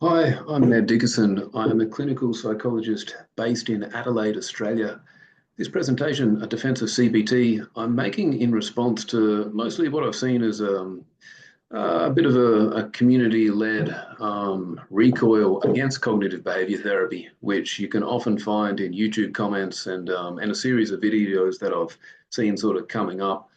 Hi, I'm Dickeson. I am a clinical psychologist based in Adelaide, Australia. This presentation, A Defense of CBT, I'm making in response to mostly what I've seen as a bit of a community-led recoil against cognitive behavior therapy, which you can often find in YouTube comments and a series of videos that I've seen sort of coming up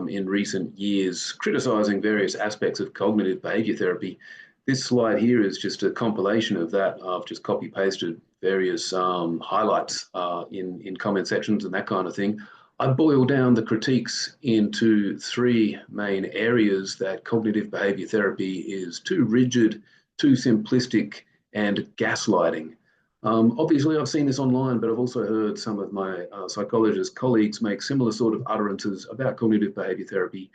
in recent years, criticizing various aspects of cognitive behavior therapy. This slide here is just a compilation of that. I've just copy pasted various highlights in comment sections and that kind of thing. I boil down the critiques into three main areas: that cognitive behavior therapy is too rigid, too simplistic, and gaslighting. Obviously, I've seen this online, but I've also heard some of my psychologist colleagues make similar sort of utterances about cognitive behavior therapy.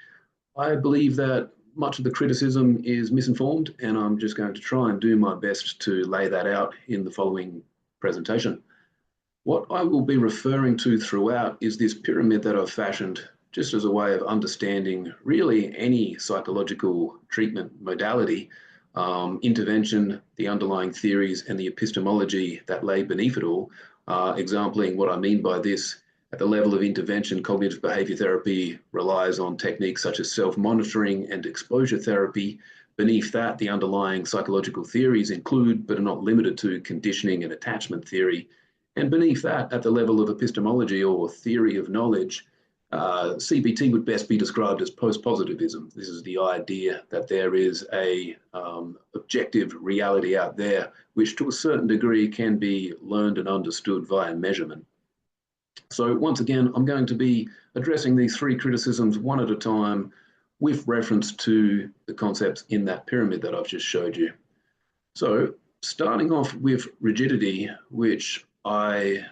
I believe that much of the criticism is misinformed, and I'm just going to try and do my best to lay that out in the following presentation. What I will be referring to throughout is this pyramid that I've fashioned just as a way of understanding really any psychological treatment modality, intervention, the underlying theories, and the epistemology that lay beneath it all. Exempling what I mean by this: at the level of intervention, cognitive behavior therapy relies on techniques such as self-monitoring and exposure therapy. Beneath that, the underlying psychological theories include, but are not limited to, conditioning and attachment theory. And beneath that, at the level of epistemology or theory of knowledge, CBT would best be described as post-positivism. This is the idea that there is a objective reality out there, which to a certain degree can be learned and understood via measurement. So once again, I'm going to be addressing these three criticisms one at a time with reference to the concepts in that pyramid that I've just showed you. So starting off with rigidity, which I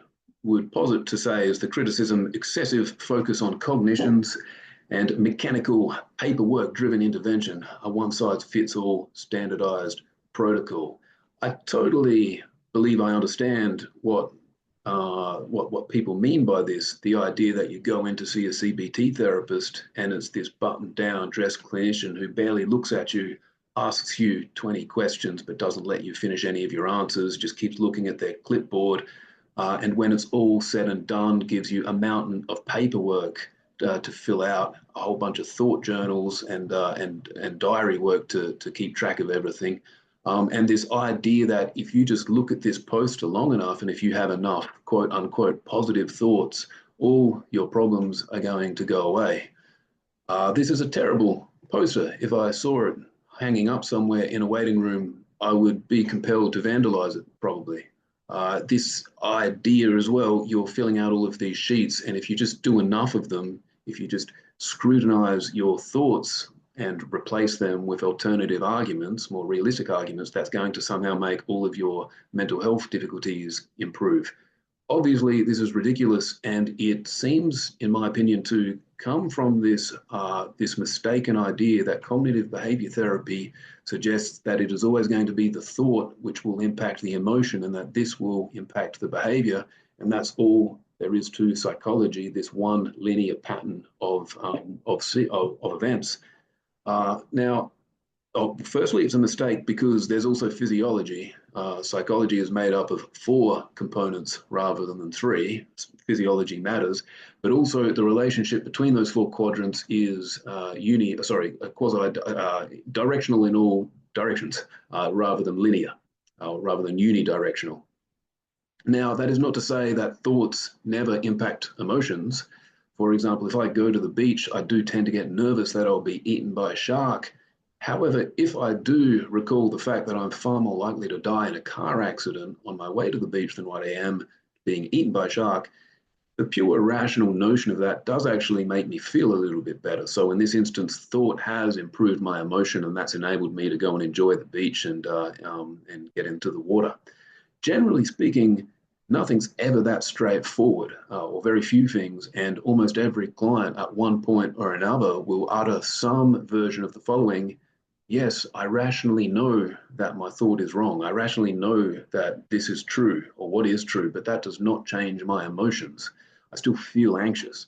would posit to say is the criticism: excessive focus on cognitions and mechanical paperwork-driven intervention, a one-size-fits-all standardized protocol. I totally believe I understand what people mean by this. The idea that you go in to see a CBT therapist and it's this buttoned-down, dressed clinician who barely looks at you, asks you 20 questions but doesn't let you finish any of your answers, just keeps looking at their clipboard, and when it's all said and done, gives you a mountain of paperwork to fill out, a whole bunch of thought journals and diary work to keep track of everything. And this idea that if you just look at this poster long enough and if you have enough quote unquote positive thoughts, all your problems are going to go away. This is a terrible poster. If I saw it hanging up somewhere in a waiting room, I would be compelled to vandalize it, probably. This idea as well: you're filling out all of these sheets, and if you just do enough of them, if you just scrutinize your thoughts and replace them with alternative arguments, more realistic arguments, that's going to somehow make all of your mental health difficulties improve. Obviously, this is ridiculous, and it seems, in my opinion, to come from this mistaken idea that cognitive behavior therapy suggests that it is always going to be the thought which will impact the emotion, and that this will impact the behavior, and that's all there is to psychology: this one linear pattern of events. Now, firstly, it's a mistake because there's also physiology. Psychology is made up of four components rather than three. Physiology matters, but also the relationship between those four quadrants is directional in all directions, rather than linear, rather than unidirectional. Now, that is not to say that thoughts never impact emotions. For example, if I go to the beach, I do tend to get nervous that I'll be eaten by a shark. However, if I do recall the fact that I'm far more likely to die in a car accident on my way to the beach than what I am being eaten by a shark, the pure rational notion of that does actually make me feel a little bit better. So in this instance, thought has improved my emotion, and that's enabled me to go and enjoy the beach and get into the water. Generally speaking, nothing's ever that straightforward, or very few things, and almost every client at one point or another will utter some version of the following: yes, I rationally know that my thought is wrong. I rationally know that this is true or what is true, but that does not change my emotions. I still feel anxious.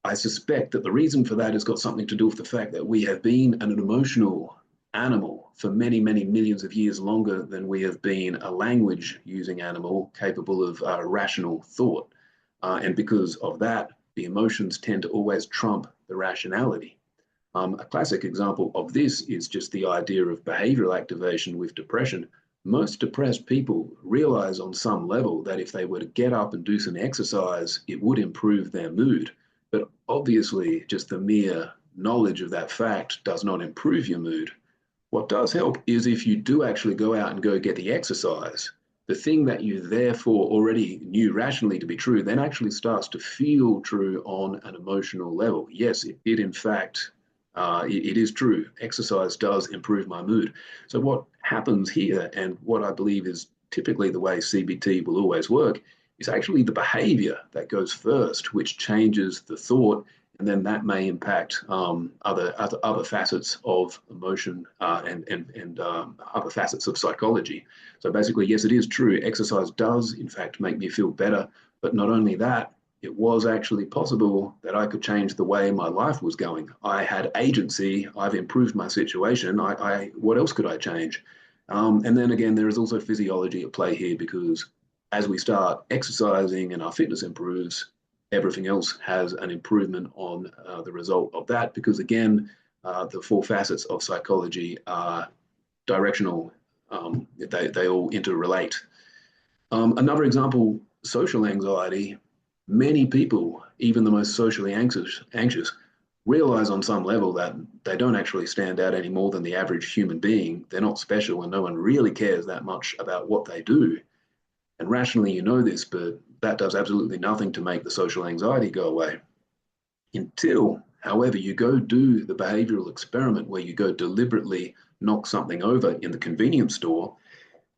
I suspect that the reason for that has got something to do with the fact that we have been an emotional animal for many, many millions of years longer than we have been a language-using animal capable of rational thought. And because of that, the emotions tend to always trump the rationality. A classic example of this is just the idea of behavioral activation with depression. Most depressed people realize on some level that if they were to get up and do some exercise, it would improve their mood. But obviously, just the mere knowledge of that fact does not improve your mood. What does help is if you do actually go out and go get the exercise, the thing that you therefore already knew rationally to be true then actually starts to feel true on an emotional level. Yes, it did in fact, it is true. Exercise does improve my mood. So what happens here, and what I believe is typically the way CBT will always work, is actually the behavior that goes first, which changes the thought, and then that may impact other facets of emotion and other facets of psychology. So basically, yes, it is true. Exercise does, in fact, make me feel better. But not only that, it was actually possible that I could change the way my life was going. I had agency. I've improved my situation. What else could I change? And then again, there is also physiology at play here because as we start exercising and our fitness improves, everything else has an improvement on the result of that because, again, the four facets of psychology are directional. They all interrelate. Another example, social anxiety. Many people, even the most socially anxious, realize on some level that they don't actually stand out any more than the average human being. They're not special and no one really cares that much about what they do. And rationally, you know this, but that does absolutely nothing to make the social anxiety go away. Until, however, you go do the behavioral experiment where you go deliberately knock something over in the convenience store,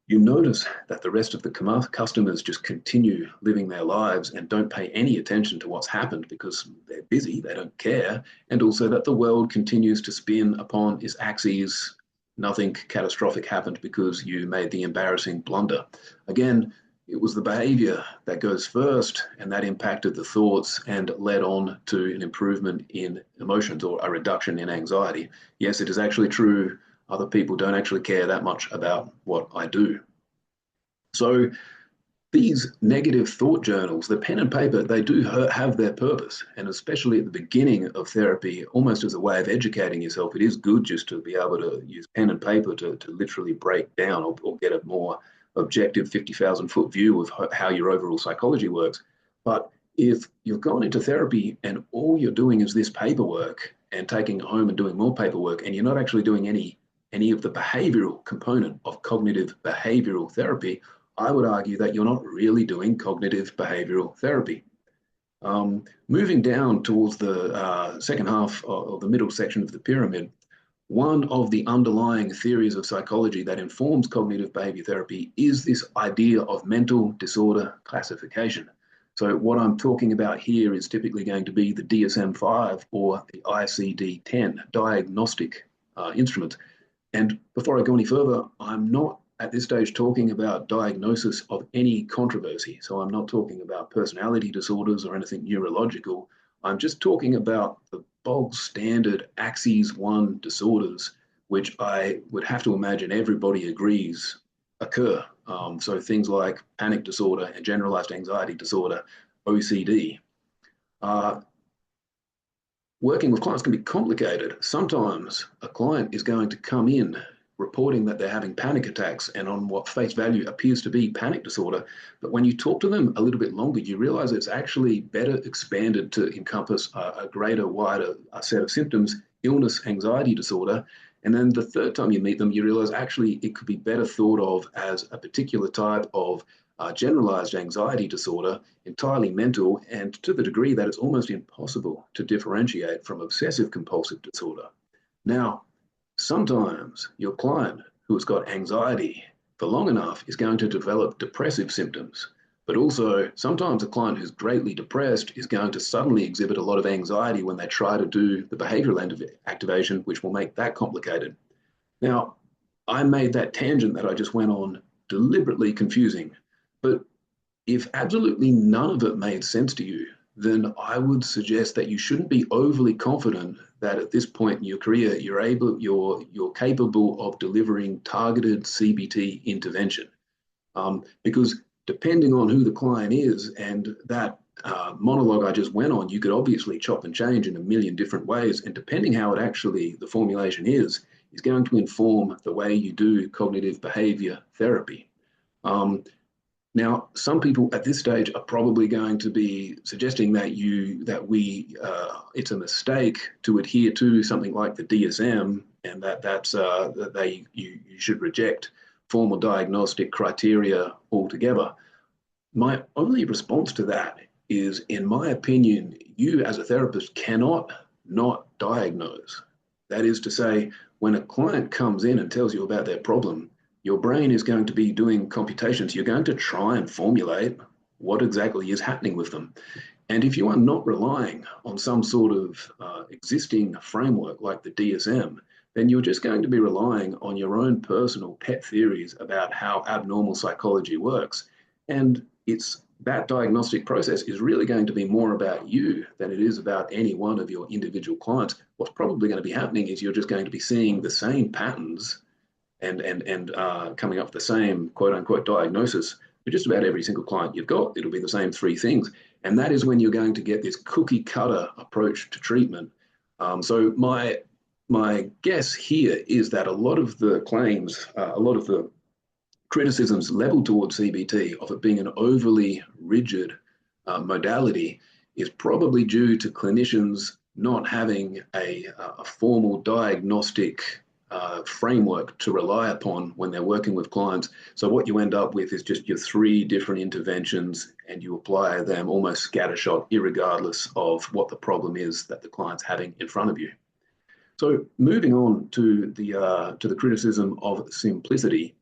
you notice that the rest of the customers just continue living their lives and don't pay any attention to what's happened because they're busy, they don't care, and also that the world continues to spin upon its axes. Nothing catastrophic happened because you made the embarrassing blunder. Again, it was the behavior that goes first, and that impacted the thoughts and led on to an improvement in emotions or a reduction in anxiety. Yes, it is actually true. Other people don't actually care that much about what I do. So these negative thought journals, the pen and paper, they do have their purpose. And especially at the beginning of therapy, almost as a way of educating yourself, it is good just to be able to use pen and paper to literally break down or get a more objective 50,000-foot view of how your overall psychology works. But if you've gone into therapy and all you're doing is this paperwork and taking it home and doing more paperwork, and you're not actually doing any of the behavioral component of cognitive behavioral therapy, I would argue that you're not really doing cognitive behavioral therapy. Moving down towards the second half or the middle section of the pyramid, one of the underlying theories of psychology that informs cognitive behavior therapy is this idea of mental disorder classification. So what I'm talking about here is typically going to be the DSM-5 or the ICD-10 diagnostic instrument. And before I go any further, I'm not at this stage talking about diagnosis of any controversy. So I'm not talking about personality disorders or anything neurological. I'm just talking about the bog standard Axis 1 disorders, which I would have to imagine everybody agrees occur. So things like panic disorder and generalized anxiety disorder, OCD. Working with clients can be complicated. Sometimes a client is going to come in reporting that they're having panic attacks and on what face value appears to be panic disorder. But when you talk to them a little bit longer, you realize it's actually better expanded to encompass a greater, wider set of symptoms, illness, anxiety disorder. And then the third time you meet them, you realize actually it could be better thought of as a particular type of generalized anxiety disorder, entirely mental, and to the degree that it's almost impossible to differentiate from obsessive compulsive disorder. Now, sometimes your client who has got anxiety for long enough is going to develop depressive symptoms, but also sometimes a client who's greatly depressed is going to suddenly exhibit a lot of anxiety when they try to do the behavioral activation, which will make that complicated. Now, I made that tangent that I just went on deliberately confusing, but if absolutely none of it made sense to you, then I would suggest that you shouldn't be overly confident that at this point in your career you're capable of delivering targeted CBT intervention. Because depending on who the client is and that monologue I just went on, you could obviously chop and change in a million different ways. And depending how it actually, the formulation is going to inform the way you do cognitive behavior therapy. Um, Now, some people at this stage are probably going to be suggesting it's a mistake to adhere to something like the DSM, and that you should reject formal diagnostic criteria altogether. My only response to that is, in my opinion, you as a therapist cannot not diagnose. That is to say, when a client comes in and tells you about their problem, your brain is going to be doing computations. You're going to try and formulate what exactly is happening with them. And if you are not relying on some sort of existing framework like the DSM, then you're just going to be relying on your own personal pet theories about how abnormal psychology works. And it's that diagnostic process is really going to be more about you than it is about any one of your individual clients. What's probably going to be happening is you're just going to be seeing the same patterns and coming up with the same quote unquote diagnosis for just about every single client you've got. It'll be the same three things. And that is when you're going to get this cookie cutter approach to treatment. So my guess here is that a lot of the claims, a lot of the criticisms leveled towards CBT of it being an overly rigid modality is probably due to clinicians not having a formal diagnostic framework to rely upon when they're working with clients. So what you end up with is just your three different interventions, and you apply them almost scattershot, irregardless of what the problem is that the client's having in front of you. So moving on to the criticism of simplicity,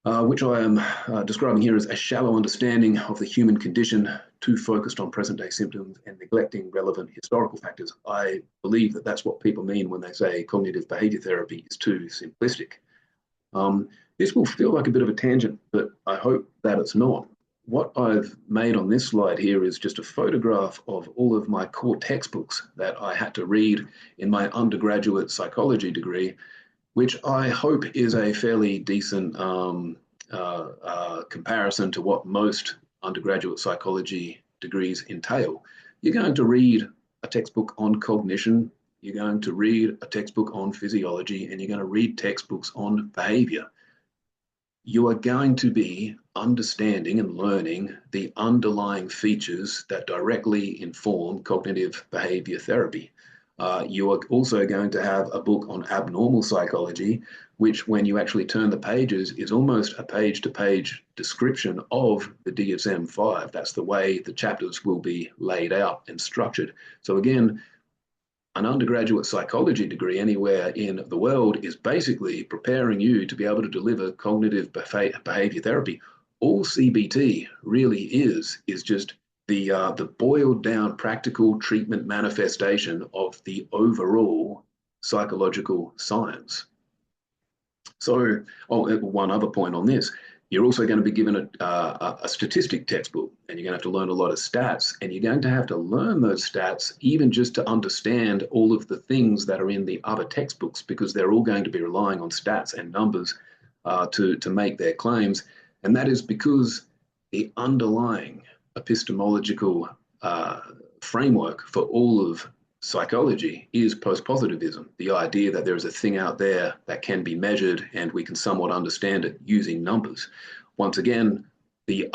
which I am describing here as a shallow understanding of the human condition, too focused on present day symptoms and neglecting relevant historical factors. I believe that that's what people mean when they say cognitive behavior therapy is too simplistic. This will feel like a bit of a tangent, but I hope that it's not. What I've made on this slide here is just a photograph of all of my core textbooks that I had to read in my undergraduate psychology degree, which I hope is a fairly decent comparison to what most undergraduate psychology degrees entail. You're going to read a textbook on cognition, you're going to read a textbook on physiology, and you're going to read textbooks on behavior. You are going to be understanding and learning the underlying features that directly inform cognitive behavior therapy. You are also going to have a book on abnormal psychology, which, when you actually turn the pages, is almost a page-to-page description of the DSM-5. That's the way the chapters will be laid out and structured. So again, an undergraduate psychology degree anywhere in the world is basically preparing you to be able to deliver cognitive behavior therapy. All CBT really is just the boiled down practical treatment manifestation of the overall psychological science. So, one other point on this, you're also going to be given a statistic textbook, and you're going to have to learn a lot of stats, and you're going to have to learn those stats even just to understand all of the things that are in the other textbooks, because they're all going to be relying on stats and numbers to make their claims. And that is because the underlying epistemological framework for all of psychology is post-positivism, the idea that there is a thing out there that can be measured and we can somewhat understand it using numbers. Once again, the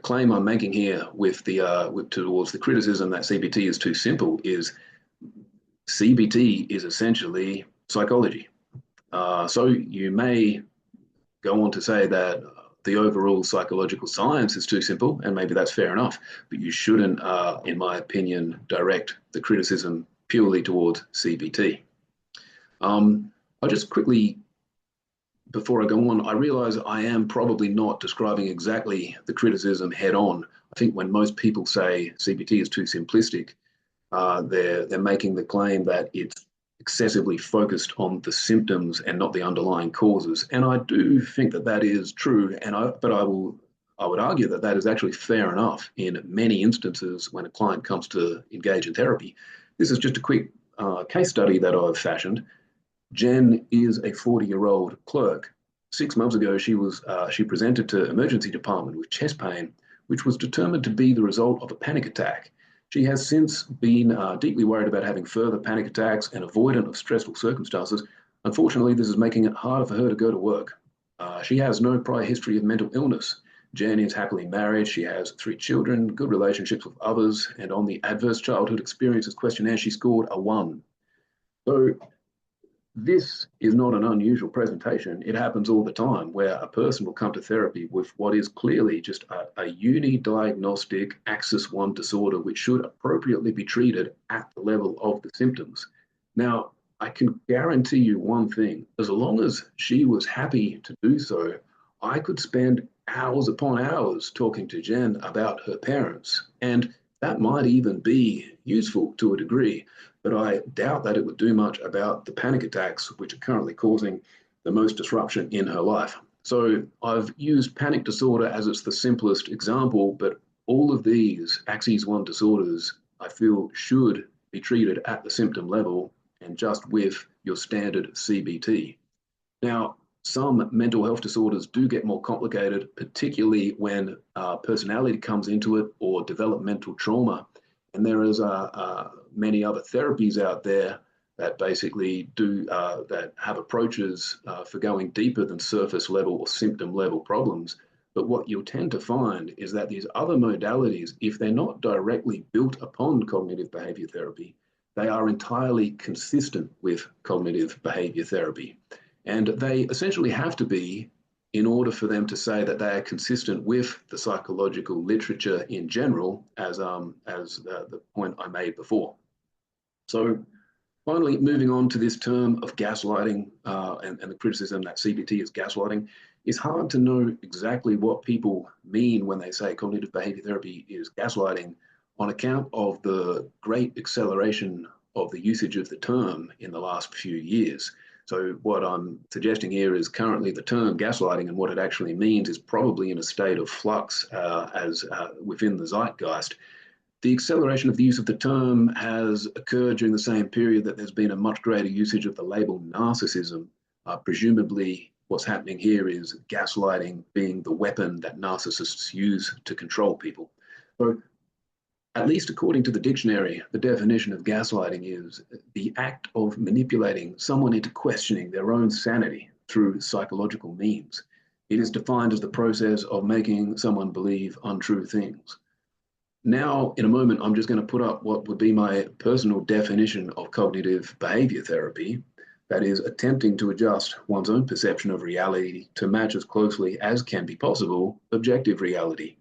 claim I'm making here towards the criticism that CBT is too simple is CBT is essentially psychology. So you may go on to say that the overall psychological science is too simple, and maybe that's fair enough, but you shouldn't, in my opinion, direct the criticism purely towards CBT. I'll just quickly, before I go on, I realize I am probably not describing exactly the criticism head on. I think when most people say CBT is too simplistic, they're making the claim that it's excessively focused on the symptoms and not the underlying causes. And I do think that that is true. But I will I would argue that that is actually fair enough in many instances when a client comes to engage in therapy. This is just a quick case study that I've fashioned. Jen is a 40-year-old clerk. 6 months ago, she presented to emergency department with chest pain, which was determined to be the result of a panic attack. She has since been deeply worried about having further panic attacks and avoidant of stressful circumstances. Unfortunately, this is making it harder for her to go to work. She has no prior history of mental illness. Jen is happily married. She has 3 children, good relationships with others, and on the adverse childhood experiences questionnaire, she scored a 1. So this is not an unusual presentation. It happens all the time where a person will come to therapy with what is clearly just a unidiagnostic axis 1 disorder, which should appropriately be treated at the level of the symptoms. Now, I can guarantee you one thing: as long as she was happy to do so, I could spend hours upon hours talking to Jen about her parents, and that might even be useful to a degree, but I doubt that it would do much about the panic attacks, which are currently causing the most disruption in her life. So I've used panic disorder as it's the simplest example, but all of these axis 1 disorders, I feel, should be treated at the symptom level and just with your standard CBT. Now, some mental health disorders do get more complicated, particularly when personality comes into it or developmental trauma. And there is many other therapies out there that basically do that have approaches for going deeper than surface level or symptom level problems. But what you'll tend to find is that these other modalities, if they're not directly built upon cognitive behavior therapy, they are entirely consistent with cognitive behavior therapy. And they essentially have to be in order for them to say that they are consistent with the psychological literature in general, as the point I made before. So finally, moving on to this term of gaslighting and the criticism that CBT is gaslighting, it's hard to know exactly what people mean when they say cognitive behavior therapy is gaslighting on account of the great acceleration of the usage of the term in the last few years. So what I'm suggesting here is currently the term gaslighting and what it actually means is probably in a state of flux as within the zeitgeist. The acceleration of the use of the term has occurred during the same period that there's been a much greater usage of the label narcissism. Presumably, what's happening here is gaslighting being the weapon that narcissists use to control people. So at least according to the dictionary, the definition of gaslighting is the act of manipulating someone into questioning their own sanity through psychological means. It is defined as the process of making someone believe untrue things. Now, in a moment, I'm just going to put up what would be my personal definition of cognitive behavior therapy. That is, attempting to adjust one's own perception of reality to match as closely as can be possible objective reality.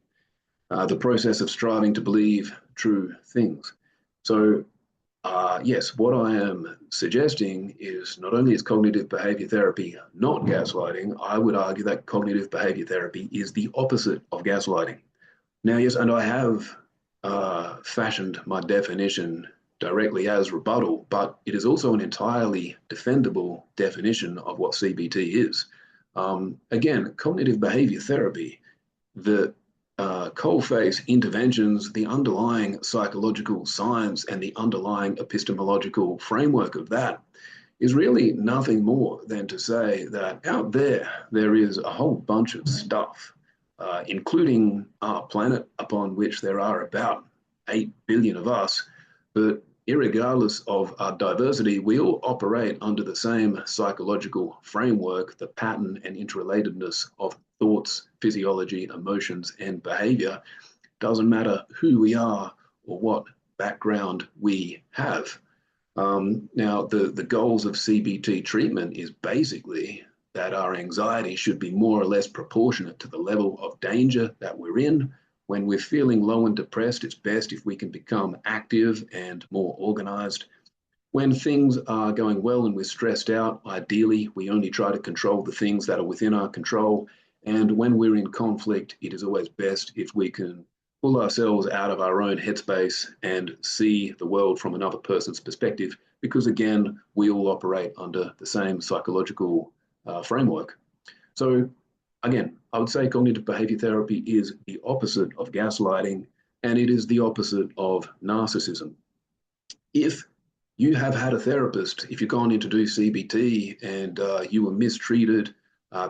The process of striving to believe true things. So, yes, what I am suggesting is not only is cognitive behavior therapy not gaslighting, I would argue that cognitive behavior therapy is the opposite of gaslighting. Now, yes, and I have fashioned my definition directly as rebuttal, but it is also an entirely defendable definition of what CBT is. Again, cognitive behavior therapy, the coalface interventions, the underlying psychological science and the underlying epistemological framework of that is really nothing more than to say that out there is a whole bunch of stuff, including our planet, upon which there are about 8 billion of us, but irregardless of our diversity, we all operate under the same psychological framework, the pattern and interrelatedness of thoughts, physiology, emotions, and behavior. Doesn't matter who we are or what background we have. Now, the goals of CBT treatment is basically that our anxiety should be more or less proportionate to the level of danger that we're in. When we're feeling low and depressed, it's best if we can become active and more organized. When things are going well and we're stressed out, ideally, we only try to control the things that are within our control. And when we're in conflict, it is always best if we can pull ourselves out of our own headspace and see the world from another person's perspective, because again, we all operate under the same psychological framework. So Again, I would say cognitive behavior therapy is the opposite of gaslighting, and it is the opposite of narcissism. If you have had a therapist, if you've gone in to do CBT and you were mistreated,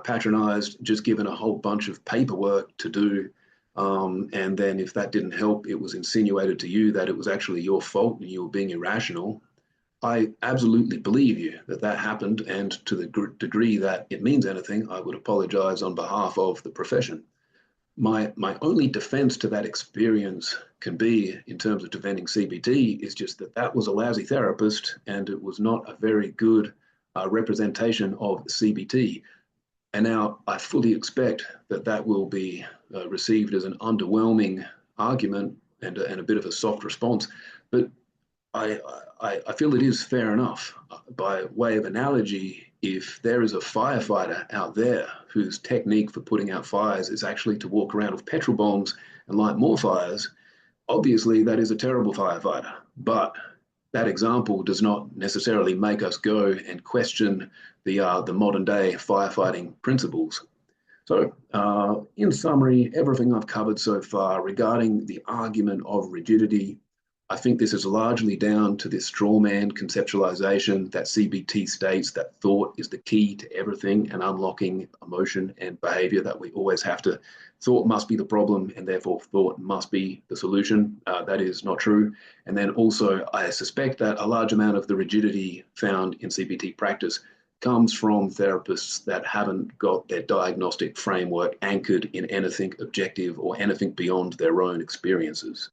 patronized, just given a whole bunch of paperwork to do, and then if that didn't help, it was insinuated to you that it was actually your fault and you were being irrational, I absolutely believe you that that happened. And to the degree that it means anything, I would apologize on behalf of the profession. My only defense to that experience can be, in terms of defending CBT, is just that that was a lousy therapist and it was not a very good representation of CBT. And now I fully expect that that will be received as an underwhelming argument and a bit of a soft response. But I, I feel it is fair enough. By way of analogy, if there is a firefighter out there whose technique for putting out fires is actually to walk around with petrol bombs and light more fires, obviously that is a terrible firefighter. But that example does not necessarily make us go and question the modern day firefighting principles. So, in summary, everything I've covered so far regarding the argument of rigidity, I think this is largely down to this straw man conceptualization that CBT states that thought is the key to everything and unlocking emotion and behavior, that we always have to, thought must be the problem and therefore thought must be the solution. That is not true. And then also, I suspect that a large amount of the rigidity found in CBT practice comes from therapists that haven't got their diagnostic framework anchored in anything objective or anything beyond their own experiences.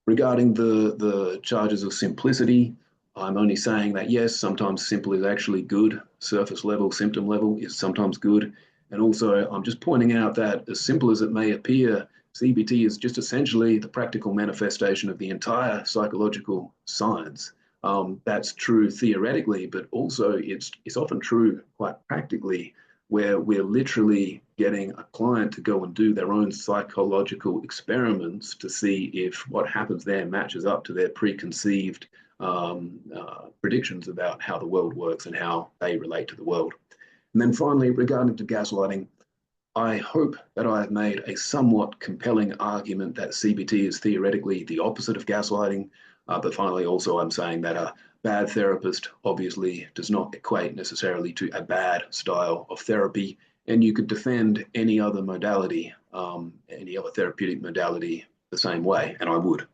Regarding the charges of simplicity, I'm only saying that yes, sometimes simple is actually good. Surface level, symptom level is sometimes good. And also, I'm just pointing out that as simple as it may appear, CBT is just essentially the practical manifestation of the entire psychological science. That's true theoretically, but also it's often true quite practically, where we're literally getting a client to go and do their own psychological experiments to see if what happens there matches up to their preconceived predictions about how the world works and how they relate to the world. And then finally, regarding to gaslighting, I hope that I have made a somewhat compelling argument that CBT is theoretically the opposite of gaslighting. But finally, also, I'm saying that a bad therapist obviously does not equate necessarily to a bad style of therapy. And you could defend any other modality, any other therapeutic modality the same way, and I would.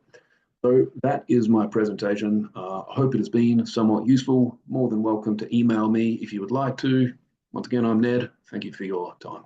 So that is my presentation. I hope it has been somewhat useful. More than welcome to email me if you would like to. Once again, I'm Ned. Thank you for your time.